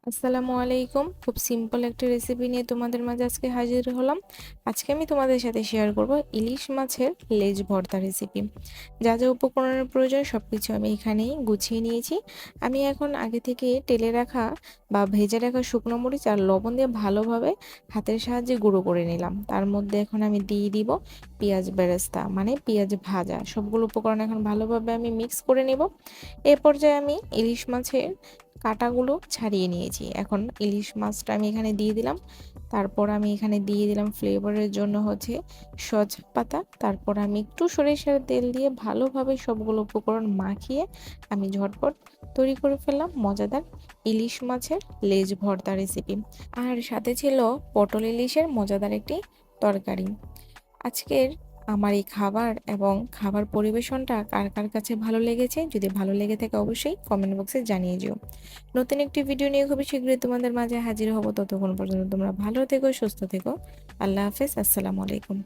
আসসালামু আলাইকুম। খুব সিম্পল একটা রেসিপি নিয়ে তোমাদের মাঝে আজকে হাজির হলাম। আজকে আমি তোমাদের সাথে শেয়ার করব ইলিশ মাছের লেজ ভর্তা রেসিপি। যা যা উপকরণের প্রয়োজন সবকিছু আমি এখানেই গুছিয়ে নিয়েছি। আমি এখন আগে থেকে টেলে রাখা বা ভেজে রাখা শুকনো মরিচ আর লবণ দিয়ে ভালোভাবে হাতের সাহায্যে গুঁড়ো করে নিলাম। তার মধ্যে এখন আমি দিয়ে দিব পেঁয়াজ বেরেস্তা, মানে পেঁয়াজ ভাজা। সবগুলো উপকরণ এখন ভালোভাবে আমি মিক্স করে নেব। এ পর্যায়ে আমি ইলিশ মাছের কাঁটাগুলো ছাড়িয়ে নিয়েছি। এখন ইলিশ মাছটা আমি এখানে দিয়ে দিলাম। তারপর আমি এখানে দিয়ে দিলাম ফ্লেভারের জন্য সজনে পাতা। তারপর আমি একটু সরিষার তেল দিয়ে ভালোভাবে সবগুলো উপকরণ মাখিয়ে আমি ঝটপট তৈরি করে ফেললাম মজাদার ইলিশ মাছের লেজ ভর্তা রেসিপি। আর সাথে ছিল পটল ইলিশের মজাদার একটি তরকারি। আজকের আমার এই খাবার এবং খাবার পরিবেশনটা কার কার কাছে ভালো লেগেছে, যদি ভালো লেগে থাকে অবশ্যই কমেন্ট বক্সে জানিয়ে যেও। নতুন একটি ভিডিও নিয়ে খুবই শীঘ্রই তোমাদের মাঝে হাজির হব। ততক্ষণ পর্যন্ত তোমরা ভালো থেকো, সুস্থ থেকো। আল্লাহ হাফেজ, আসসালামু আলাইকুম।